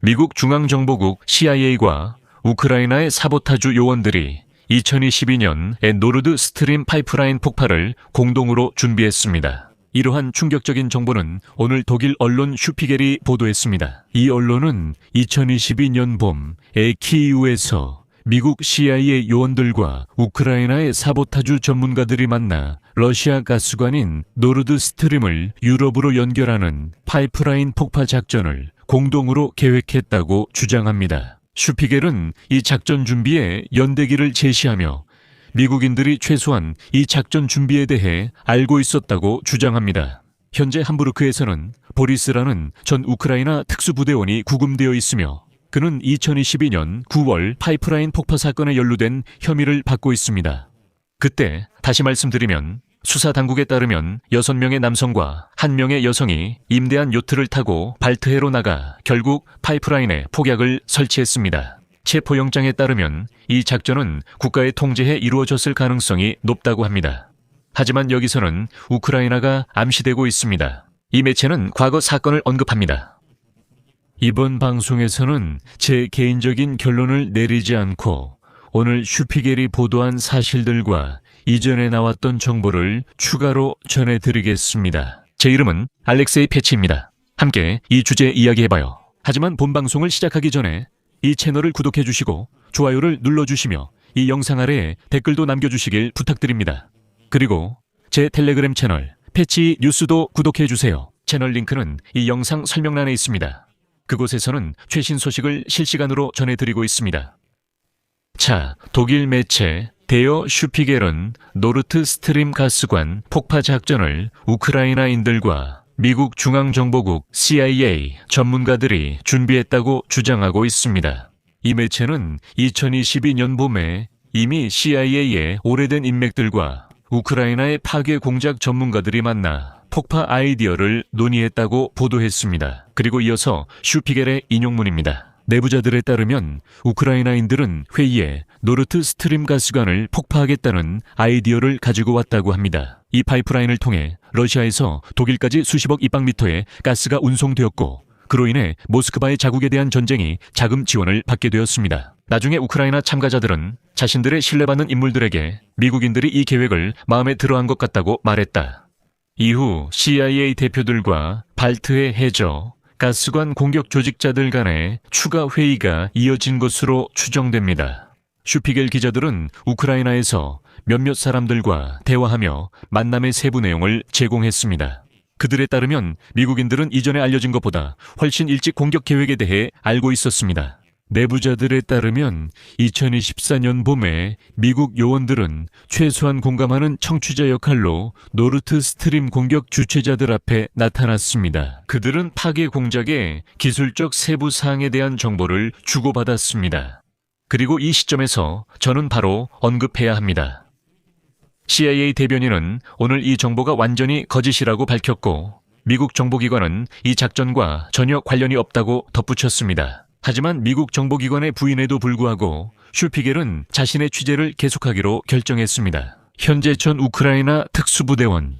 미국 중앙정보국 CIA과 우크라이나의 사보타주 요원들이 2022년의 노르드 스트림 파이프라인 폭발을 공동으로 준비했습니다. 이러한 충격적인 정보는 오늘 독일 언론 슈피겔이 보도했습니다. 이 언론은 2022년 봄에 키이우에서 미국 CIA 요원들과 우크라이나의 사보타주 전문가들이 만나 러시아 가스관인 노르드 스트림을 유럽으로 연결하는 파이프라인 폭파 작전을 공동으로 계획했다고 주장합니다. 슈피겔은 이 작전 준비에 연대기를 제시하며 미국인들이 최소한 이 작전 준비에 대해 알고 있었다고 주장합니다. 현재 함부르크에서는 보리스라는 전 우크라이나 특수부대원이 구금되어 있으며 그는 2022년 9월 파이프라인 폭파 사건에 연루된 혐의를 받고 있습니다. 그때 다시 말씀드리면 수사 당국에 따르면 6명의 남성과 1명의 여성이 임대한 요트를 타고 발트해로 나가 결국 파이프라인에 폭약을 설치했습니다. 체포영장에 따르면 이 작전은 국가의 통제에 이루어졌을 가능성이 높다고 합니다. 하지만 여기서는 우크라이나가 암시되고 있습니다. 이 매체는 과거 사건을 언급합니다. 이번 방송에서는 제 개인적인 결론을 내리지 않고 오늘 슈피겔이 보도한 사실들과 이전에 나왔던 정보를 추가로 전해드리겠습니다. 제 이름은 알렉세이 패치입니다. 함께 이 주제 이야기해봐요. 하지만 본 방송을 시작하기 전에 이 채널을 구독해주시고 좋아요를 눌러주시며 이 영상 아래에 댓글도 남겨주시길 부탁드립니다. 그리고 제 텔레그램 채널 패치 뉴스도 구독해주세요. 채널 링크는 이 영상 설명란에 있습니다. 그곳에서는 최신 소식을 실시간으로 전해드리고 있습니다. 자, 독일 매체 데어 슈피겔은 노르트 스트림 가스관 폭파 작전을 우크라이나인들과 미국 중앙정보국 CIA 전문가들이 준비했다고 주장하고 있습니다. 이 매체는 2022년 봄에 이미 CIA의 오래된 인맥들과 우크라이나의 파괴 공작 전문가들이 만나 폭파 아이디어를 논의했다고 보도했습니다. 그리고 이어서 슈피겔의 인용문입니다. 내부자들에 따르면 우크라이나인들은 회의에 노르트 스트림 가스관을 폭파하겠다는 아이디어를 가지고 왔다고 합니다. 이 파이프라인을 통해 러시아에서 독일까지 수십억 입방미터의 가스가 운송되었고 그로 인해 모스크바의 자국에 대한 전쟁이 자금 지원을 받게 되었습니다. 나중에 우크라이나 참가자들은 자신들의 신뢰받는 인물들에게 미국인들이 이 계획을 마음에 들어한 것 같다고 말했다. 이후 CIA 대표들과 발트해 해저, 가스관 공격 조직자들 간의 추가 회의가 이어진 것으로 추정됩니다. 슈피겔 기자들은 우크라이나에서 몇몇 사람들과 대화하며 만남의 세부 내용을 제공했습니다. 그들에 따르면 미국인들은 이전에 알려진 것보다 훨씬 일찍 공격 계획에 대해 알고 있었습니다. 내부자들에 따르면 2024년 봄에 미국 요원들은 최소한 공감하는 청취자 역할로 노르트 스트림 공격 주최자들 앞에 나타났습니다. 그들은 파괴 공작의 기술적 세부 사항에 대한 정보를 주고받았습니다. 그리고 이 시점에서 저는 바로 언급해야 합니다. CIA 대변인은 오늘 이 정보가 완전히 거짓이라고 밝혔고 미국 정보기관은 이 작전과 전혀 관련이 없다고 덧붙였습니다. 하지만 미국 정보기관의 부인에도 불구하고 슈피겔은 자신의 취재를 계속하기로 결정했습니다. 현재 전 우크라이나 특수부대원.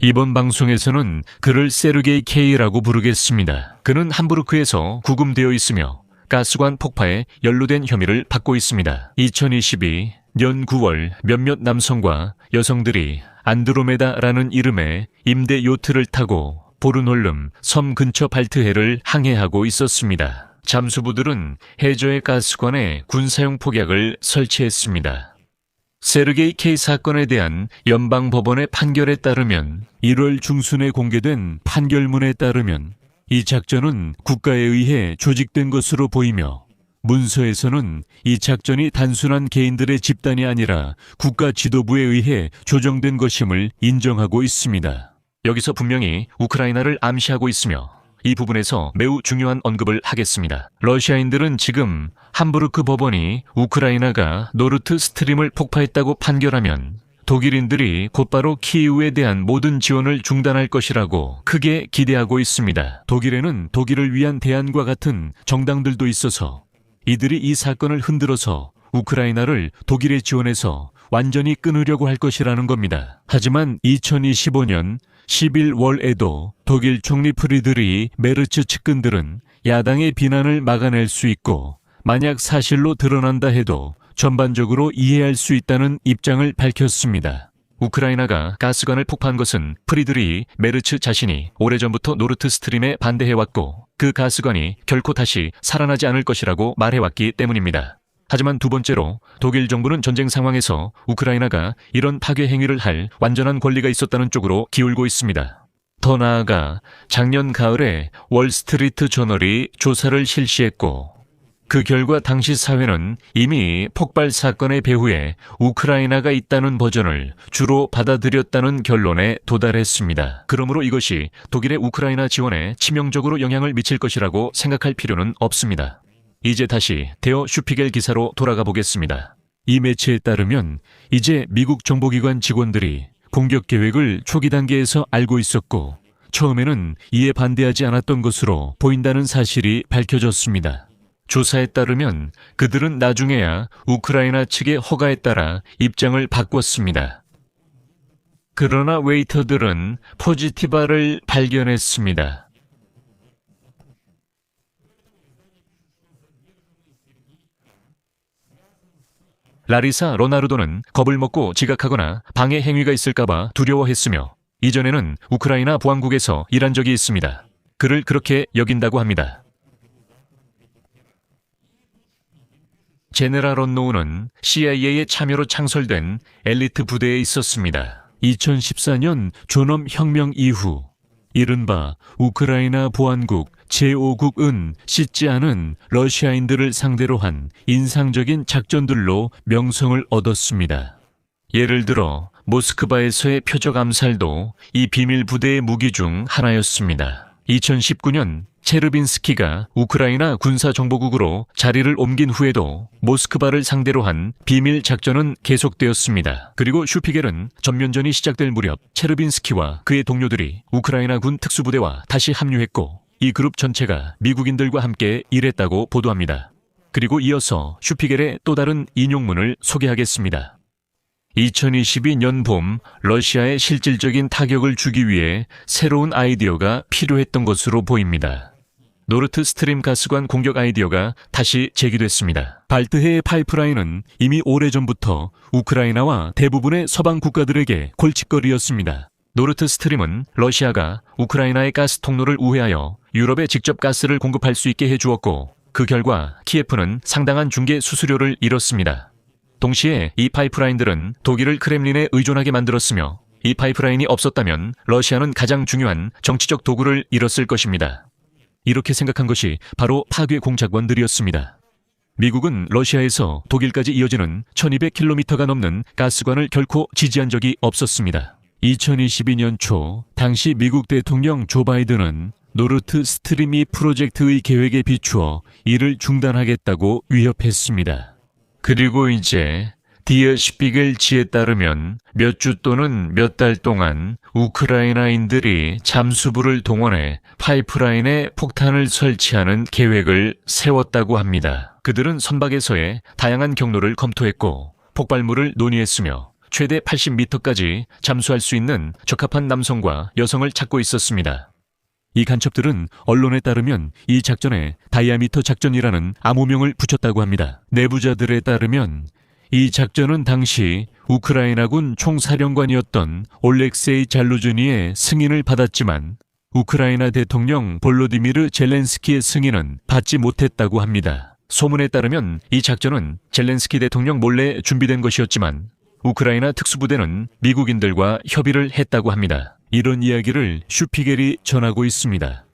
이번 방송에서는 그를 세르게이 K라고 부르겠습니다. 그는 함부르크에서 구금되어 있으며 가스관 폭파에 연루된 혐의를 받고 있습니다. 2022년 9월 몇몇 남성과 여성들이 안드로메다라는 이름의 임대 요트를 타고 보르놀름 섬 근처 발트해를 항해하고 있었습니다. 잠수부들은 해저의 가스관에 군사용 폭약을 설치했습니다. 세르게이 K 사건에 대한 연방법원의 판결에 따르면 1월 중순에 공개된 판결문에 따르면 이 작전은 국가에 의해 조직된 것으로 보이며 문서에서는 이 작전이 단순한 개인들의 집단이 아니라 국가 지도부에 의해 조정된 것임을 인정하고 있습니다. 여기서 분명히 우크라이나를 암시하고 있으며 이 부분에서 매우 중요한 언급을 하겠습니다. 러시아인들은 지금 함부르크 법원이 우크라이나가 노르트 스트림을 폭파했다고 판결하면 독일인들이 곧바로 키이우에 대한 모든 지원을 중단할 것이라고 크게 기대하고 있습니다. 독일에는 독일을 위한 대안과 같은 정당들도 있어서 이들이 이 사건을 흔들어서 우크라이나를 독일에 지원해서 완전히 끊으려고 할 것이라는 겁니다. 하지만 2025년 11월에도 독일 총리 프리드리히 메르츠 측근들은 야당의 비난을 막아낼 수 있고 만약 사실로 드러난다 해도 전반적으로 이해할 수 있다는 입장을 밝혔습니다. 우크라이나가 가스관을 폭파한 것은 프리드리히 메르츠 자신이 오래전부터 노르트 스트림에 반대해왔고 그 가스관이 결코 다시 살아나지 않을 것이라고 말해왔기 때문입니다. 하지만 두 번째로 독일 정부는 전쟁 상황에서 우크라이나가 이런 파괴 행위를 할 완전한 권리가 있었다는 쪽으로 기울고 있습니다. 더 나아가 작년 가을에 월스트리트 저널이 조사를 실시했고 그 결과 당시 사회는 이미 폭발 사건의 배후에 우크라이나가 있다는 버전을 주로 받아들였다는 결론에 도달했습니다. 그러므로 이것이 독일의 우크라이나 지원에 치명적으로 영향을 미칠 것이라고 생각할 필요는 없습니다. 이제 다시 데어 슈피겔 기사로 돌아가 보겠습니다. 이 매체에 따르면 이제 미국 정보기관 직원들이 공격 계획을 초기 단계에서 알고 있었고 처음에는 이에 반대하지 않았던 것으로 보인다는 사실이 밝혀졌습니다. 조사에 따르면 그들은 나중에야 우크라이나 측의 허가에 따라 입장을 바꿨습니다. 그러나 웨이터들은 포지티바를 발견했습니다. 라리사 로나르도는 겁을 먹고 지각하거나 방해 행위가 있을까봐 두려워했으며 이전에는 우크라이나 보안국에서 일한 적이 있습니다. 그를 그렇게 여긴다고 합니다. 제네럴 언노우는 CIA의 참여로 창설된 엘리트 부대에 있었습니다. 2014년 존엄혁명 이후 이른바 우크라이나 보안국 제5국은 씻지 않은 러시아인들을 상대로 한 인상적인 작전들로 명성을 얻었습니다. 예를 들어 모스크바에서의 표적 암살도 이 비밀 부대의 무기 중 하나였습니다. 2019년 체르빈스키가 우크라이나 군사정보국으로 자리를 옮긴 후에도 모스크바를 상대로 한 비밀 작전은 계속되었습니다. 그리고 슈피겔은 전면전이 시작될 무렵 체르빈스키와 그의 동료들이 우크라이나 군 특수부대와 다시 합류했고 이 그룹 전체가 미국인들과 함께 일했다고 보도합니다. 그리고 이어서 슈피겔의 또 다른 인용문을 소개하겠습니다. 2022년 봄 러시아에 실질적인 타격을 주기 위해 새로운 아이디어가 필요했던 것으로 보입니다. 노르트 스트림 가스관 공격 아이디어가 다시 제기됐습니다. 발트해의 파이프라인은 이미 오래전부터 우크라이나와 대부분의 서방 국가들에게 골칫거리였습니다. 노르트 스트림은 러시아가 우크라이나의 가스 통로를 우회하여 유럽에 직접 가스를 공급할 수 있게 해주었고 그 결과 키예프는 상당한 중개 수수료를 잃었습니다. 동시에 이 파이프라인들은 독일을 크렘린에 의존하게 만들었으며 이 파이프라인이 없었다면 러시아는 가장 중요한 정치적 도구를 잃었을 것입니다. 이렇게 생각한 것이 바로 파괴 공작원들이었습니다. 미국은 러시아에서 독일까지 이어지는 1200km가 넘는 가스관을 결코 지지한 적이 없었습니다. 2022년 초 당시 미국 대통령 조 바이든은 노르트 스트림 2 프로젝트의 계획에 비추어 이를 중단하겠다고 위협했습니다. 그리고 이제 디어 슈피겔지에 따르면 몇 주 또는 몇 달 동안 우크라이나인들이 잠수부를 동원해 파이프라인에 폭탄을 설치하는 계획을 세웠다고 합니다. 그들은 선박에서의 다양한 경로를 검토했고 폭발물을 논의했으며 최대 80m까지 잠수할 수 있는 적합한 남성과 여성을 찾고 있었습니다. 이 간첩들은 언론에 따르면 이 작전에 다이아미터 작전이라는 암호명을 붙였다고 합니다. 내부자들에 따르면 이 작전은 당시 우크라이나군 총사령관이었던 올렉세이 잘루즈니의 승인을 받았지만 우크라이나 대통령 볼로디미르 젤렌스키의 승인은 받지 못했다고 합니다. 소문에 따르면 이 작전은 젤렌스키 대통령 몰래 준비된 것이었지만 우크라이나 특수부대는 미국인들과 협의를 했다고 합니다. 이런 이야기를 슈피겔이 전하고 있습니다.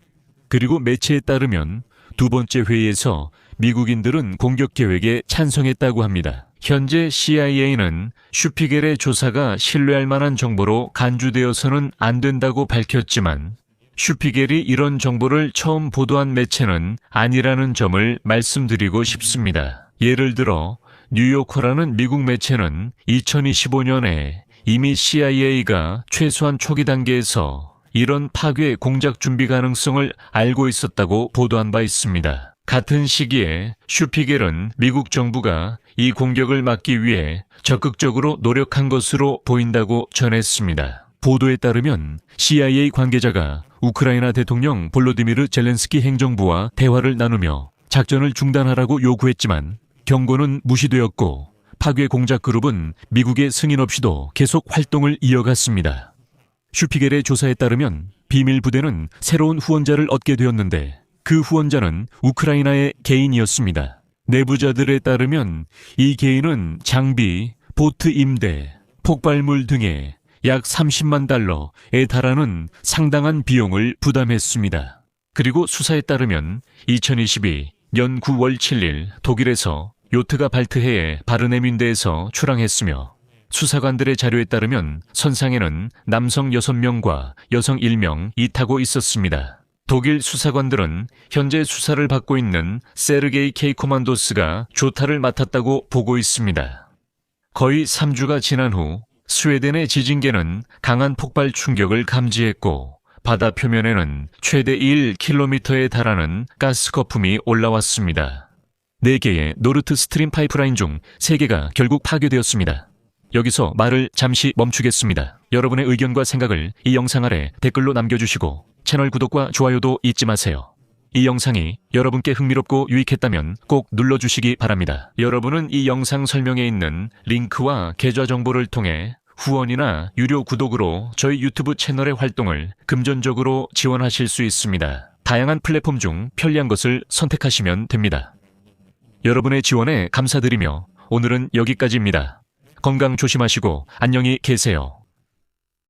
그리고 매체에 따르면 두 번째 회의에서 미국인들은 공격 계획에 찬성했다고 합니다. 현재 CIA는 슈피겔의 조사가 신뢰할 만한 정보로 간주되어서는 안 된다고 밝혔지만 슈피겔이 이런 정보를 처음 보도한 매체는 아니라는 점을 말씀드리고 싶습니다. 예를 들어 뉴요커라는 미국 매체는 2025년에 이미 CIA가 최소한 초기 단계에서 이런 파괴 공작 준비 가능성을 알고 있었다고 보도한 바 있습니다. 같은 시기에 슈피겔은 미국 정부가 이 공격을 막기 위해 적극적으로 노력한 것으로 보인다고 전했습니다. 보도에 따르면 CIA 관계자가 우크라이나 대통령 볼로디미르 젤렌스키 행정부와 대화를 나누며 작전을 중단하라고 요구했지만 경고는 무시되었고 파괴 공작 그룹은 미국의 승인 없이도 계속 활동을 이어갔습니다. 슈피겔의 조사에 따르면 비밀 부대는 새로운 후원자를 얻게 되었는데 그 후원자는 우크라이나의 개인이었습니다. 내부자들에 따르면 이 개인은 장비, 보트 임대, 폭발물 등에 약 30만 달러에 달하는 상당한 비용을 부담했습니다. 그리고 수사에 따르면 2022년 9월 7일 독일에서 요트가 발트해의 바르네뮌대에서 출항했으며 수사관들의 자료에 따르면 선상에는 남성 6명과 여성 1명이 타고 있었습니다. 독일 수사관들은 현재 수사를 받고 있는 세르게이 케이코만도스가 조타를 맡았다고 보고 있습니다. 거의 3주가 지난 후 스웨덴의 지진계는 강한 폭발 충격을 감지했고 바다 표면에는 최대 1km에 달하는 가스 거품이 올라왔습니다. 4개의 노르트 스트림 파이프라인 중 3개가 결국 파괴되었습니다. 여기서 말을 잠시 멈추겠습니다. 여러분의 의견과 생각을 이 영상 아래 댓글로 남겨주시고 채널 구독과 좋아요도 잊지 마세요. 이 영상이 여러분께 흥미롭고 유익했다면 꼭 눌러주시기 바랍니다. 여러분은 이 영상 설명에 있는 링크와 계좌 정보를 통해 후원이나 유료 구독으로 저희 유튜브 채널의 활동을 금전적으로 지원하실 수 있습니다. 다양한 플랫폼 중 편리한 것을 선택하시면 됩니다. 여러분의 지원에 감사드리며 오늘은 여기까지입니다. 건강 조심하시고 안녕히 계세요.